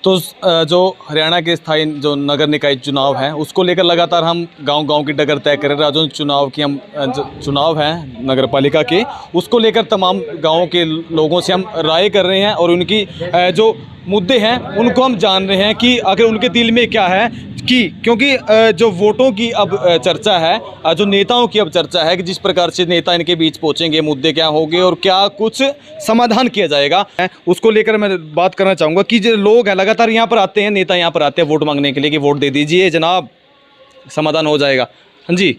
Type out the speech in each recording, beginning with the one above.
तो जो हरियाणा के स्थायी जो नगर निकाय चुनाव है उसको लेकर लगातार हम गांव-गांव की डगर तय कर रहे हैं। राज्यों चुनाव की हम जो चुनाव है नगर पालिका के, उसको लेकर तमाम गाँवों के लोगों से हम राय कर रहे हैं और उनकी जो मुद्दे हैं उनको हम जान रहे हैं कि आखिर उनके दिल में क्या है। कि क्योंकि जो वोटों की अब चर्चा है, जो नेताओं की अब चर्चा है कि जिस प्रकार से नेता इनके बीच पहुंचेंगे, मुद्दे क्या होंगे और क्या कुछ समाधान किया जाएगा, उसको लेकर मैं बात करना चाहूँगा कि जो लोग हैं लगातार यहाँ पर आते हैं, नेता यहाँ पर आते हैं वोट मांगने के लिए कि वोट दे दीजिए जनाब, समाधान हो जाएगा। हाँ जी,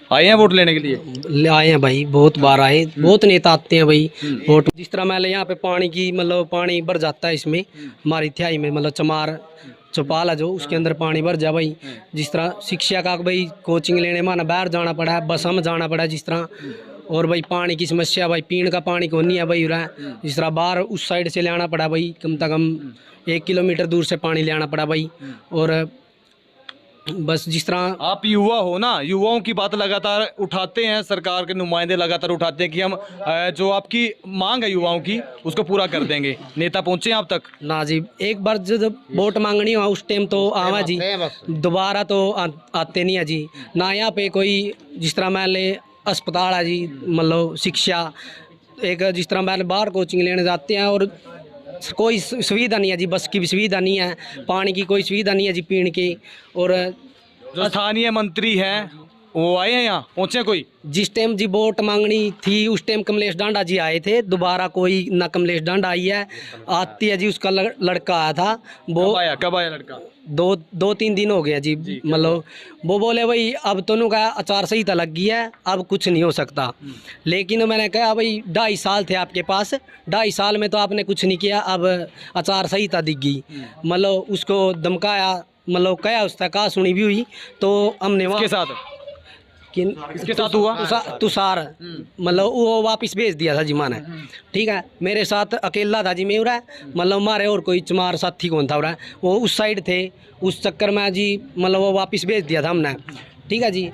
आए हैं वोट लेने के लिए? आए हैं भाई, बहुत बार आए, बहुत नेता आते हैं भाई वोट। जिस तरह मान यहाँ पे पानी की मतलब पानी भर जाता है इसमें हमारी थियाई में, मतलब चमार चौपाल है जो उसके अंदर पानी भर जा भाई। जिस तरह शिक्षा का भाई कोचिंग लेने माना बाहर जाना पड़ा है, बस में जाना पड़ा है जिस तरह। और भाई पानी की समस्या भाई, पीने का पानी को नहीं है भाई रहा। जिस तरह बाहर उस साइड से लाना पड़ा भाई, कम से कम 1 किलोमीटर दूर से पानी लाना पड़ा भाई। और बस जिस तरह आप युवा हो ना, युवाओं की बात लगातार उठाते हैं, सरकार के नुमाइंदे लगातार उठाते हैं कि हम जो आपकी मांग है युवाओं की उसको पूरा कर देंगे। नेता पहुंचे हैं आप तक? ना जी, एक बार जब वोट मांगनी हो उस टाइम तो आवा जी, दोबारा तो आते नहीं है जी। ना यहाँ पे कोई जिस तरह मान ले अस्पताल है जी, मतलब शिक्षा एक जिस तरह मान बाहर कोचिंग लेने जाते हैं और कोई सुविधा नहीं है जी, बस की भी सुविधा नहीं है, पानी की कोई सुविधा नहीं है जी पीने की। और जो स्थानीय मंत्री हैं वो आए हैं, यहाँ पहुंचे हैं कोई? जिस टाइम जी वोट मांगनी थी उस टाइम कमलेश डांडा जी आए थे, दोबारा कोई ना कमलेश डांडा आई है, आती है जी उसका लड़का आया था वो। कब आया लड़का? 2-3 दिन हो गया जी। मतलब वो बोले भाई अब तो का आचार संहिता लग गई है, अब कुछ नहीं हो सकता। लेकिन मैंने कहा भाई 2.5 साल थे आपके पास, 2.5 साल में तो आपने कुछ नहीं किया, अब आचार संहिता दिख गई। मतलब उसको धमकाया, मतलब कहा उसका कहा सुनी भी हुई। तो हमने वहाँ के साथ इसके साथ हुआ तुषार, मतलब वो वापस भेज दिया था जी माने। ठीक है, मेरे साथ अकेला था जी मैं उरा, मतलब हमारे और कोई चमार साथी कौन था उरा, वो उस साइड थे। उस चक्कर में जी मतलब वो वापस भेज दिया था हमने। ठीक है जी।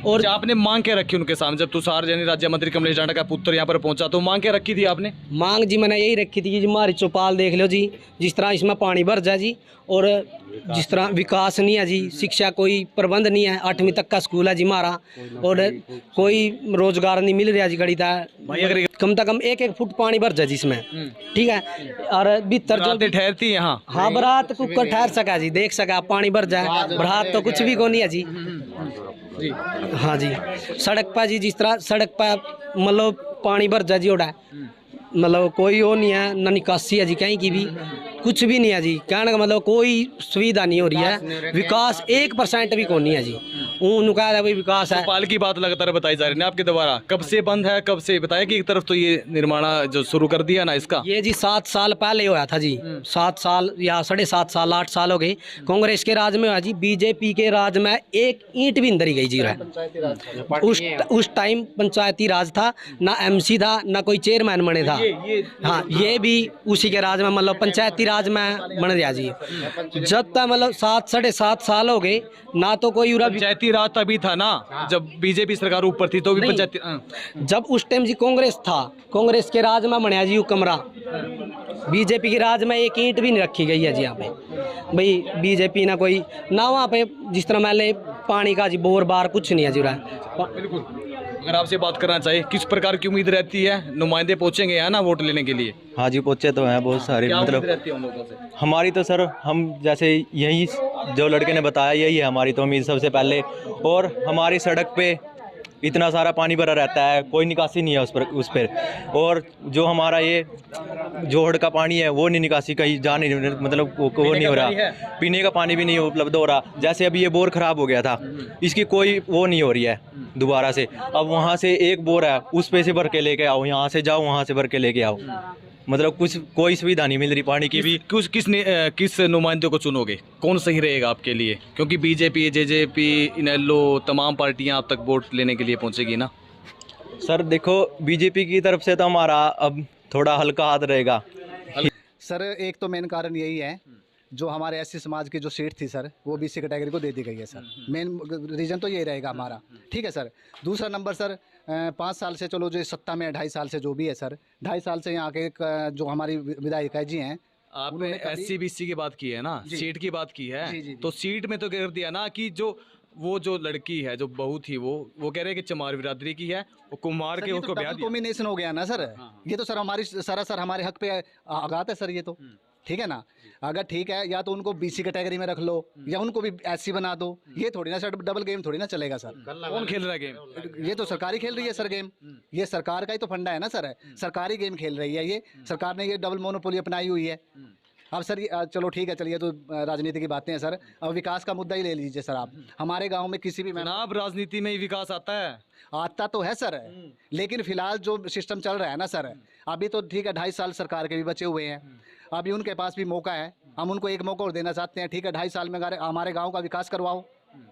और आपने मांग के रखी उनके सामने जब तुषार यानी राज्य मंत्री कमलेश डांडा का पुत्र यहाँ पर पहुंचा, तो मांग के रखी थी आपने? मांग जी मैंने यही रखी थी कि हमारी चौपाल देख लो जी, जिस तरह इसमें पानी भर जाए जी। और जिस तरह विकास नहीं है जी, शिक्षा कोई प्रबंध नहीं है, 8वीं तक का स्कूल है जी हमारा, और कोई रोजगार नहीं मिल रहा जी गड़ी था भाई। अगर कम से कम 1-1 फुट पानी भर जाए जिसमें, ठीक है। और भीतर जो ठहरती यहाँ, हाँ बरात कुकर ठहर सका जी, देख सका पानी भर जाए, बरात तो कुछ भी को नहीं है जी। हाँ जी, सड़क पर जी जिस तरह सड़क पर मतलब पानी भर जा जी ओड़ा, मतलब कोई वो नहीं है, ना निकासी है जी कहीं की भी, कुछ भी नहीं है जी। कहने का मतलब कोई सुविधा नहीं हो रही है, विकास 1% भी कौन नहीं है जी। उनका है भाई विकास है। चौपाल की बात लगातार बताई जा रही है आपके द्वारा, कब से बंद है, कब से बताया कि एक तरफ तो ये निर्माण जो शुरू कर दिया ना इसका? ये जी 7 साल पहले हुआ था जी, 7 साल या 7.5 साल 8 साल हो गए। कांग्रेस के राज में हुआ जी, बीजेपी के राज में एक ईंट भी अंदर ही गई जी रहा। उस टाइम पंचायती राज था, ना MC था, ना कोई चेयरमैन बने था। हाँ, ये भी उसी के राज में, मतलब पंचायती राज में बन गया जी। जब तक मतलब 7-7.5 साल हो गए ना, तो कोई पंचायती राज तभी था ना जब बीजेपी सरकार ऊपर थी, तो भी पंचायती जब उस टाइम जी कांग्रेस था, कांग्रेस के राज में बनया जी वो कमरा। बीजेपी के राज में एक ईंट भी नहीं रखी गई है जी यहाँ पे भाई। बीजेपी ना कोई ना वहाँ पे जिस तरह मैंने पानी का जी बोर बार कुछ नहीं है जी रहा। बिल्कुल। अगर आपसे बात करना चाहिए किस प्रकार की उम्मीद रहती है, नुमाइंदे पहुंचेंगे यहाँ ना वोट लेने के लिए? हाँ जी, पहुँचे तो हैं बहुत सारे। मतलब रहती है उन लोगों से? हमारी तो सर, हम जैसे यही जो लड़के ने बताया यही है हमारी तो उम्मीद सबसे पहले। और हमारी सड़क पे इतना सारा पानी भरा रहता है, कोई निकासी नहीं है उस पर। और जो हमारा ये जोहड़ का पानी है वो नहीं निकासी कहीं जा नहीं, मतलब वो नहीं हो रहा, पीने का पानी भी नहीं उपलब्ध हो रहा। जैसे अभी ये बोर ख़राब हो गया था, इसकी कोई वो नहीं हो रही है दोबारा से। अब वहाँ से एक बोर है, उस पे से भर के लेके आओ, यहाँ से जाओ वहाँ से भर के लेके आओ, मतलब कुछ कोई सुविधा नहीं मिल रही पानी की भी। किस नुमाइंदे को चुनोगे, कौन सही रहेगा आपके लिए? क्योंकि बीजेपी, JJP, इनेलो तमाम पार्टियां आप तक वोट लेने के लिए पहुंचेगी ना। सर देखो, बीजेपी की तरफ से तो हमारा अब थोड़ा हल्का हाथ रहेगा। सर एक तो मेन कारण यही है, जो हमारे SC समाज की जो सीट थी सर, वो BC कैटेगरी को दे दी गई है सर। मेन रीज़न तो यही रहेगा हमारा। ठीक है सर। दूसरा नंबर सर, 5 साल से चलो जो सत्ता में 2.5 साल से जो भी है सर, 2.5 साल से यहाँ के जो हमारी विधायिका जी हैं आपने उन्होंने कभी- SC-BC की बात की है ना, जी। सीट की बात की है, जी, जी, जी। तो सीट में तो कर दिया ना कि जो लड़की है, जो बहू थी, वो कह रहे हैं कि चमार बिरादरी की है, वो कुमार सर, के ये उसको तो ब्याह डबल दिया। कॉम्बिनेशन हो गया ना सर। ये तो सर हमारी सरासर हमारे हक पे आघात है सर, ये तो ठीक है ना। अगर ठीक है, या तो उनको BC कैटेगरी में रख लो या उनको भी SC बना दो। ये थोड़ी ना सर, डबल गेम थोड़ी ना चलेगा सर। कौन खेल रहा है गेम? ये तो सरकारी खेल रही है सर गेम। ये सरकार का ही तो फंडा है ना सर, सरकारी गेम खेल रही है ये। सरकार ने ये डबल मोनोपोली अपनाई हुई है। अब सर चलो ठीक है, चलिए तो राजनीति की बातें हैं सर। अब विकास का मुद्दा ही ले लीजिए सर आप। हमारे गांव में किसी भी जनाब, राजनीति में ही विकास आता है। आता तो है सर, लेकिन फिलहाल जो सिस्टम चल रहा है ना सर, अभी तो ठीक है 2.5 साल सरकार के भी बचे हुए हैं। अभी उनके पास भी मौका है, हम उनको एक मौका और देना चाहते हैं। ठीक है, 2.5 साल में हमारे गांव का विकास करवाओ,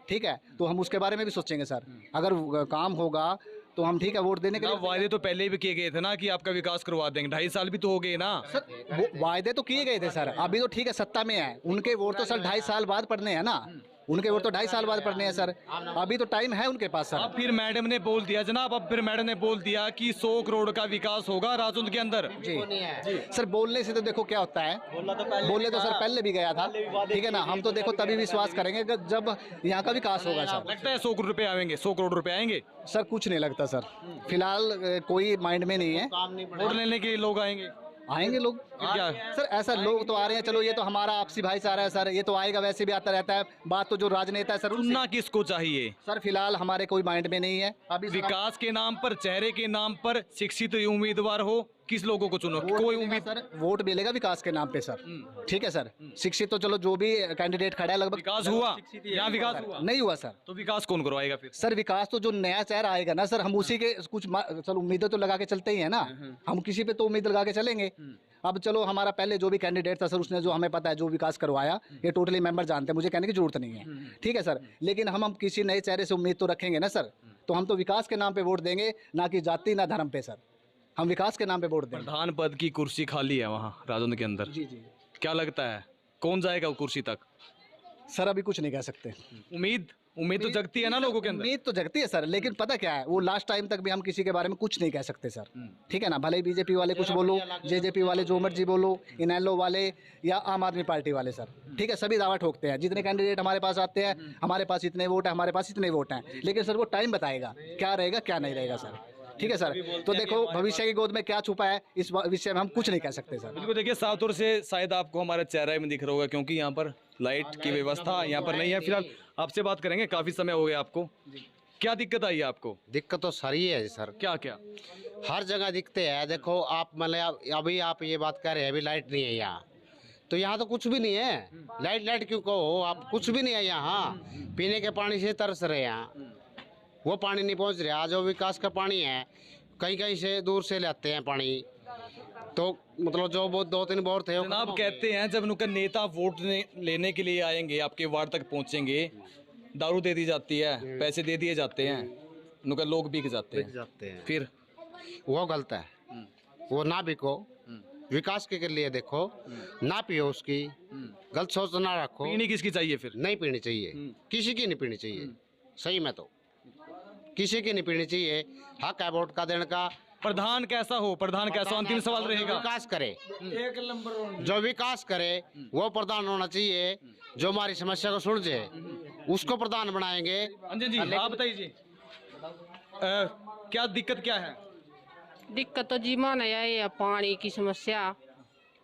ठीक है, तो हम उसके बारे में भी सोचेंगे सर। अगर काम होगा तो हम ठीक है वोट देने के लिए। वायदे तो पहले भी किए गए थे ना कि आपका विकास करवा देंगे, 2.5 साल भी तो हो गए ना। सर वो वायदे तो किए गए थे सर, अभी तो ठीक है सत्ता में है। उनके वोट तो सर 2.5 साल बाद पड़ने हैं ना, उनके वोट तो 2.5 साल बाद पड़ने हैं सर। अभी तो टाइम है उनके पास सर। अब फिर मैडम ने बोल दिया जनाब, अब फिर मैडम ने बोल दिया कि 100 करोड़ का विकास होगा राजौंद के अंदर। जी सर, बोलने से तो देखो क्या होता है, बोलने तो सर पहले भी गया था, ठीक है ना। हम तो देखो तभी विश्वास करेंगे जब यहाँ का विकास होगा सर। लगता है 100 करोड़ रुपए आएंगे, 100 करोड़ रुपए आएंगे? सर कुछ नहीं लगता सर, फिलहाल कोई माइंड में नहीं है। वोट लेने के लिए लोग आएंगे? आएंगे लोग क्या? सर, ऐसा लोग तो आ रहे हैं, चलो ये तो हमारा आपसी भाईचारा है सर, ये तो आएगा, वैसे भी आता रहता है। बात तो जो राजनेता है सर उनसे- चुनना किसको चाहिए? सर फिलहाल हमारे कोई माइंड में नहीं है अभी। विकास के नाम पर, चेहरे के नाम पर शिक्षित उम्मीदवार हो, किस लोगों को चुनो? कोई उम्मीद सर वोट मिलेगा विकास के नाम पे सर, ठीक है सर। शिक्षित तो चलो जो भी कैंडिडेट खड़ा है लगभग। विकास हुआ? यहाँ विकास हुआ? नहीं हुआ सर। तो विकास कौन करवाएगा फिर? सर विकास तो जो नया चेहरा आएगा ना सर, हम उसी के कुछ चलो उम्मीदें तो लगा के चलते ही है ना, हम किसी पे तो उम्मीद लगा के चलेंगे। अब चलो हमारा पहले जो भी कैंडिडेट था सर, उसने जो हमें पता है जो विकास करवाया, ये टोटली मेंबर जानते हैं, मुझे कहने की जरूरत नहीं है, ठीक है सर। लेकिन हम किसी नए चेहरे से उम्मीद तो रखेंगे ना सर, तो हम तो विकास के नाम पे वोट देंगे, ना कि जाति ना धर्म पे सर। हम विकास के नाम पे वोट देंगे। प्रधान पद की कुर्सी खाली है वहाँ राजौंद के अंदर। जी जी क्या लगता है कौन जाएगा वो कुर्सी तक? सर अभी कुछ नहीं कह सकते। उम्मीद तो जगती है ना लोगों के अंदर। उम्मीद तो जगती है सर, लेकिन पता क्या है, वो लास्ट टाइम तक भी हम किसी के बारे में कुछ नहीं कह सकते सर, ठीक है ना। भले ही BJP वाले कुछ बोलो, JJP वाले जो मर्जी बोलो, इनेलो वाले या आम आदमी पार्टी वाले सर, ठीक है, सभी दावा ठोकते हैं। जितने कैंडिडेट हमारे पास आते हैं, हमारे पास इतने वोट है, हमारे पास इतने वोट हैं, लेकिन सर वो टाइम बताएगा क्या रहेगा क्या नहीं रहेगा सर, ठीक है सर। तो देखो भविष्य की गोद में क्या छुपा है, इस विषय में हम कुछ नहीं कह सकते सर। बिल्कुल, देखिए साफ तौर से शायद आपको हमारा चेहरा में दिख रहा होगा, क्योंकि यहाँ पर लाइट की व्यवस्था यहाँ पर नहीं है। फिलहाल आपसे बात करेंगे, काफी समय हो गया आपको, क्या दिक्कत आई है आपको? दिक्कत तो सारी है सर, क्या क्या? हर जगह दिखते हैं। देखो आप मतलब अभी आप ये बात कर रहे हैं अभी लाइट नहीं है यहाँ, तो यहाँ तो कुछ भी नहीं है। लाइट क्यों कहो आप, कुछ भी नहीं है यहाँ। पीने के पानी से तरस रहे हैं यहाँ, वो पानी नहीं पहुँच रहा। जो विकास का पानी है कहीं कहीं से दूर से लाते हैं पानी, तो मतलब जो वो 2-3 बोर थे। जनाब कहते हैं जब उनका नेता वोट लेने के लिए आएंगे, आपके वार्ड तक पहुंचेंगे, दारू दे दी जाती है, पैसे दे दिए जाते हैं, उनका लोग बिक जाते हैं। फिर वो गलत है, वो ना बिको, विकास के लिए देखो, ना पियो उसकी, गलत सोच ना रखो। पीनी किसकी चाहिए फिर? नहीं पीनी चाहिए, किसी की नहीं पीनी चाहिए, सही में तो किसी की नहीं पीनी चाहिए। हक है वोट का देने का। प्रधान कैसा हो, प्रधान कैसा, अंतिम सवाल रहेगा। विकास करे, जो विकास करे वो प्रधान होना चाहिए। जो हमारी समस्या को सुलझे उसको प्रधान बनाएंगे। अंजन जी आप बताइए जी, क्या दिक्कत क्या है? दिक्कत तो जी माना है पानी की समस्या,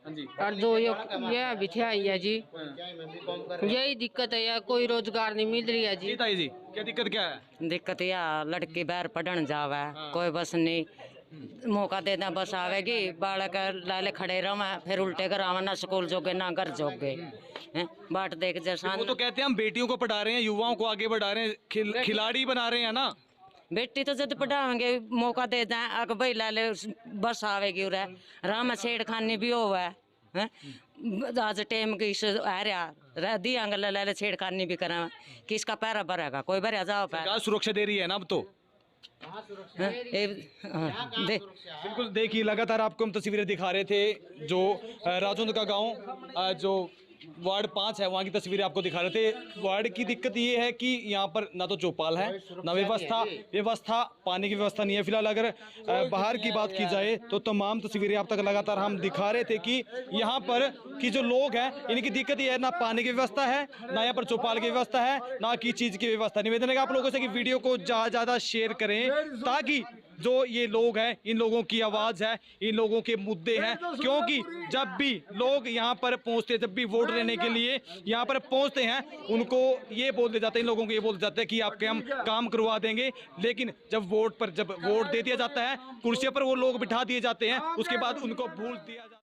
जी और जो ये बिठाई है जी, यही दिक्कत है यार, कोई रोजगार नहीं मिल रही है जी। ताई जी क्या दिक्कत क्या है? दिक्कत यह लड़की बाहर पढ़न जावे, कोई बस नहीं मौका देना, बस आवेगी बालक लाले खड़े रहे, फिर उल्टे कर आवे, ना स्कूल जोगे ना घर जोगे, बाट देख जैसा। वो तो कहते हैं हम बेटियों को पढ़ा रहे हैं, युवाओं को आगे बढ़ा रहे हैं, खिलाड़ी बना रहे हैं ना। बेटी तो जब पढ़ाएंगे मौका दे दें, अग भाई लाले बस आवेगी उरे राम छेड़खानी भी होवे है। आज टाइम की आ रहा दी अंगल लाले छेड़खानी भी करा, किसका पैरा भरेगा, कोई भरे जाओ पैर। सुरक्षा दे रही है ना अब तो। बिल्कुल, देखिए लगातार आपको हम तस्वीरें दिखा रहे थे जो राजौंद का गांव जो वार्ड 5 है, वहाँ की तस्वीरें आपको दिखा रहे थे। वार्ड की दिक्कत ये है कि यहाँ पर ना तो चौपाल है, ना व्यवस्था पानी की व्यवस्था नहीं है। फिलहाल अगर बाहर की बात की जाए तो तमाम तस्वीरें आप तक लगातार हम दिखा रहे थे कि यहाँ पर की जो लोग हैं इनकी दिक्कत ये है, ना पानी की व्यवस्था है, ना यहाँ पर चौपाल की व्यवस्था है, ना की चीज़ की व्यवस्था। निवेदन है आप लोगों से कि वीडियो को ज़्यादा शेयर करें ताकि जो ये लोग हैं, इन लोगों की आवाज़ है, इन लोगों के मुद्दे हैं, क्योंकि जब भी लोग यहाँ पर पहुँचते, जब भी वोट लेने के लिए यहाँ पर पहुँचते हैं, उनको ये बोल दिया जाता है, इन लोगों को ये बोल दिया जाता है कि आपके हम काम करवा देंगे। लेकिन जब वोट दे दिया जाता है, कुर्सियों पर वो लोग बिठा दिए जाते हैं, उसके बाद उनको भूल दिया जाता है।